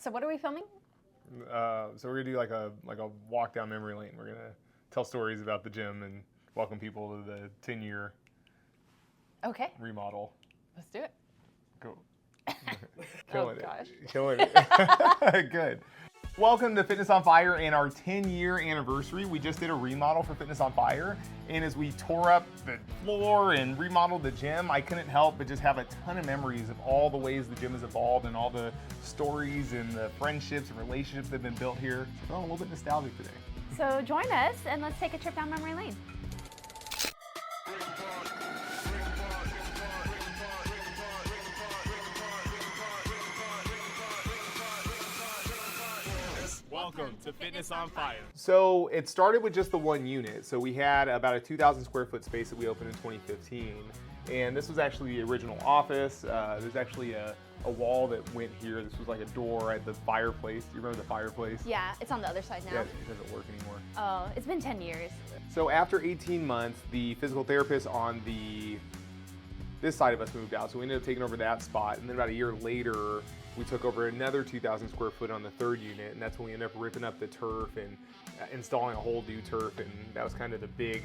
So what are we filming? So we're gonna do like a walk down memory lane. We're gonna tell stories about the gym and welcome people to the 10-year Okay, remodel. let's do it. Cool. Oh gosh. Killing it. Good. Welcome to Fitness on Fire and our 10-year anniversary. We just did a remodel for Fitness on Fire, and as we tore up the floor and remodeled the gym, I couldn't help but just have a ton of memories of all the ways the gym has evolved and all the stories and the friendships and relationships that have been built here. So feeling a little bit nostalgic today. So join us and let's take a trip down memory lane. Welcome to Fitness on Fire. So it started with just the one unit. So we had about a 2,000 square foot space that we opened in 2015. And this was actually the original office. There's actually a wall that went here. This was like a door at the fireplace. Do you remember the fireplace? Yeah, it's on the other side now. Yeah, it doesn't work anymore. Oh, it's been 10 years. So after 18 months, the physical therapist on this side of us moved out. So we ended up taking over that spot. And then about a year later, we took over another 2,000 square foot on the third unit, and that's when we ended up ripping up the turf and installing a whole new turf, and that was kind of the big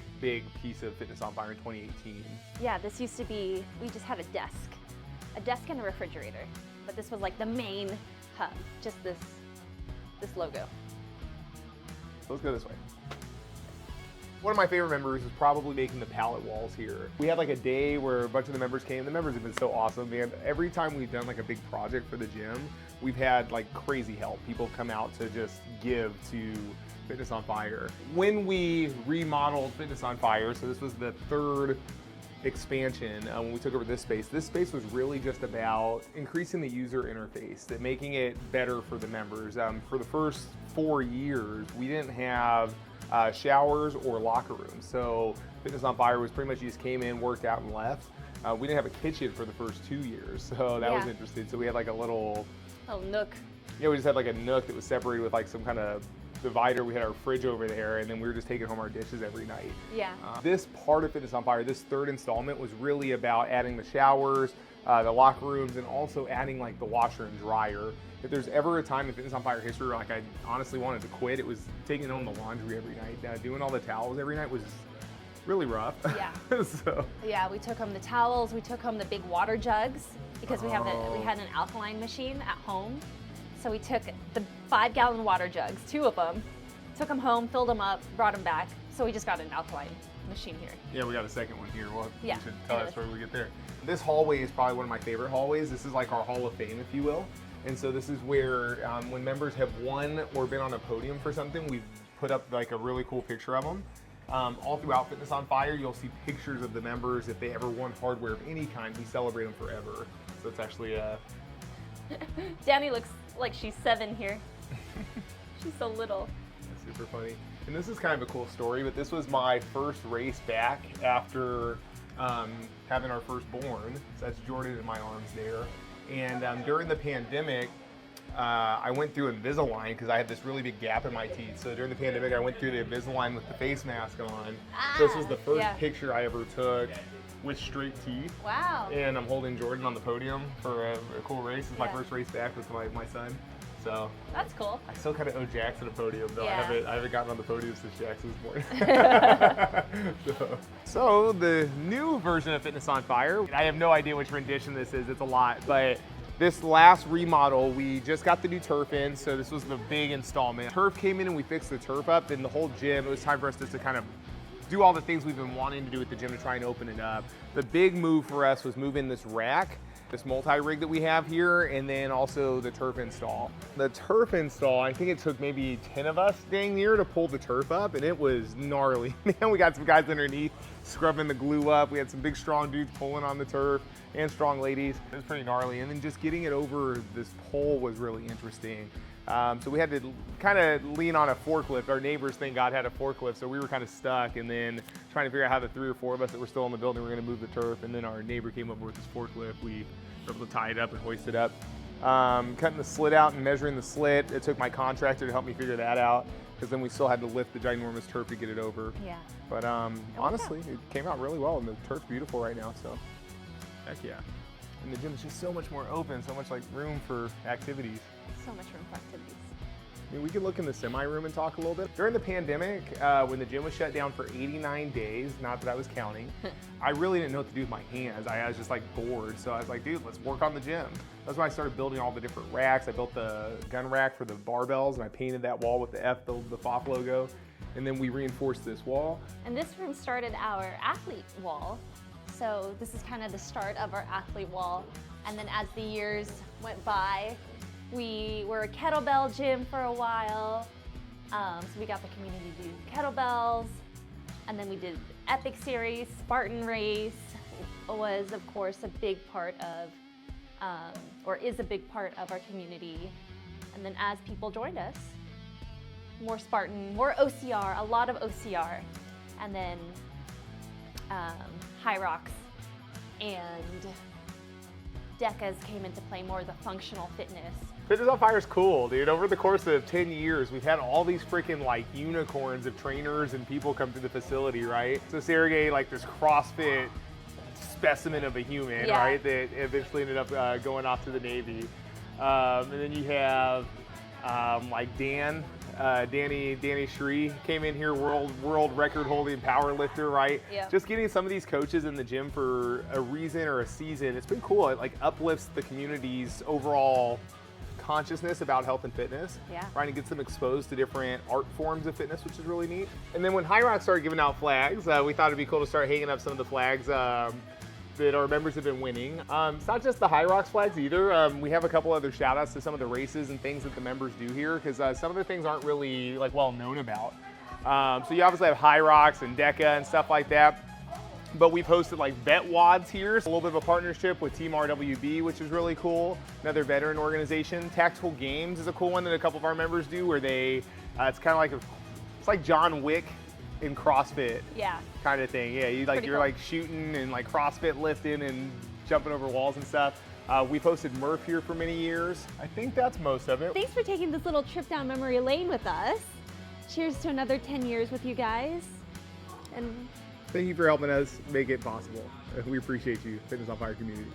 piece of Fitness on Fire in 2018. Yeah, this used to be, we just had a desk and a refrigerator, but this was like the main hub, just this logo. So let's go this way. One of my favorite memories was probably making the pallet walls here. We had like a day where a bunch of the members came. The members have been so awesome, man. Every time we've done like a big project for the gym, we've had like crazy help. People come out to just give to Fitness on Fire. When we remodeled Fitness on Fire, so this was the third expansion when we took over this space was really just about increasing the user interface, that making it better for the members. For the first 4 years, we didn't have showers or locker rooms. So Fitness on Fire was pretty much you just came in, worked out, and left. We didn't have a kitchen for the first 2 years, so that was interesting. So we had like a little nook. Yeah, we just had like a nook that was separated with like some kind of divider. We had our fridge over there, and then we were just taking home our dishes every night. Yeah. This part of Fitness on Fire, this third installment, was really about adding the showers, the locker rooms, and also adding like the washer and dryer. If there's ever a time in Fitness on Fire history where like I honestly wanted to quit, it was taking home the laundry every night. Doing all the towels every night was really rough. Yeah. So. Yeah, we took home the towels, we took home the big water jugs because we had an alkaline machine at home. So we took the 5-gallon water jugs, 2 of them, took them home, filled them up, brought them back. So we just got an alkaline machine here. Yeah, we got a second one here. Well, yeah. You should tell that story when we get there. This hallway is probably one of my favorite hallways. This is like our Hall of Fame, if you will. And so this is where when members have won or been on a podium for something, we've put up like a really cool picture of them. All throughout Fitness on Fire, you'll see pictures of the members. If they ever won hardware of any kind, we celebrate them forever. So it's actually Danny looks like she's 7 here. She's so little. That's super funny. And this is kind of a cool story, but this was my first race back after having our firstborn. So that's Jordan in my arms there. And during the pandemic, I went through Invisalign because I had this really big gap in my teeth. So during the pandemic, I went through the Invisalign with the face mask on. So this was the first picture I ever took with straight teeth. Wow. And I'm holding Jordan on the podium for a cool race. It's my first race back with my son. So that's cool. I still kind of owe Jackson a podium, though. Yeah. I haven't gotten on the podium since Jackson was born. So the new version of Fitness on Fire, I have no idea which rendition this is. It's a lot, but this last remodel, we just got the new turf in, so this was the big installment. Turf came in and we fixed the turf up, and the whole gym, it was time for us just to kind of do all the things we've been wanting to do with the gym to try and open it up. The big move for us was moving this rack, this multi-rig that we have here, and then also the turf install. The turf install, I think it took maybe 10 of us dang near to pull the turf up, and it was gnarly. Man, we got some guys underneath scrubbing the glue up. We had some big strong dudes pulling on the turf and strong ladies. It was pretty gnarly, and then just getting it over this pole was really interesting. So we had to kind of lean on a forklift. Our neighbors, thank God, had a forklift, so we were kind of stuck, and then trying to figure out how the 3 or 4 of us that were still in the building were going to move the turf, and then our neighbor came over with this forklift. We were able to tie it up and hoist it up. Cutting the slit out and measuring the slit, it took my contractor to help me figure that out, because then we still had to lift the ginormous turf to get it over. Yeah. But honestly, it came out really well, and the turf's beautiful right now, so heck yeah. And the gym is just so much more open, so much like room for activities. So much room for activities. I mean, we can look in the semi-room and talk a little bit. During the pandemic, when the gym was shut down for 89 days, not that I was counting, I really didn't know what to do with my hands. I was just like bored. So I was like, dude, let's work on the gym. That's when I started building all the different racks. I built the gun rack for the barbells and I painted that wall with the F, the FOF logo. And then we reinforced this wall. And this room started our athlete wall. So this is kind of the start of our athlete wall. And then as the years went by, we were a kettlebell gym for a while. So we got the community to do kettlebells. And then we did Epic Series, Spartan Race was of course a big part of, or is a big part of our community. And then as people joined us, more Spartan, more OCR, a lot of OCR. And then Hyrox and Decas came into play, more of the functional fitness. Fitness on Fire is cool, dude. Over the course of 10 years, we've had all these freaking like unicorns of trainers and people come to the facility, right? So Sergey, like this CrossFit specimen of a human, Yeah. right? That eventually ended up going off to the Navy. And then you have like Danny Shree came in here, world record holding power lifter, right? Yeah. Just getting some of these coaches in the gym for a reason or a season, it's been cool. It like uplifts the community's overall consciousness about health and fitness. Yeah. Trying to get them exposed to different art forms of fitness, which is really neat. And then when Hyrox started giving out flags, we thought it'd be cool to start hanging up some of the flags that our members have been winning. It's not just the Hyrox flags either. We have a couple other shout outs to some of the races and things that the members do here, because some of the things aren't really like well known about. So you obviously have Hyrox and DECA and stuff like that. But we've hosted like vet wads here. A little bit of a partnership with Team RWB, which is really cool. Another veteran organization. Tactical Games is a cool one that a couple of our members do, where they, it's kind of like it's like John Wick in CrossFit. Yeah. Kind of thing. Yeah, you're cool. like shooting and like CrossFit lifting and jumping over walls and stuff. We've hosted Murph here for many years. I think that's most of it. Thanks for taking this little trip down memory lane with us. Cheers to another 10 years with you guys. And Thank you for helping us make it possible. We appreciate you, Fitness on Fire community.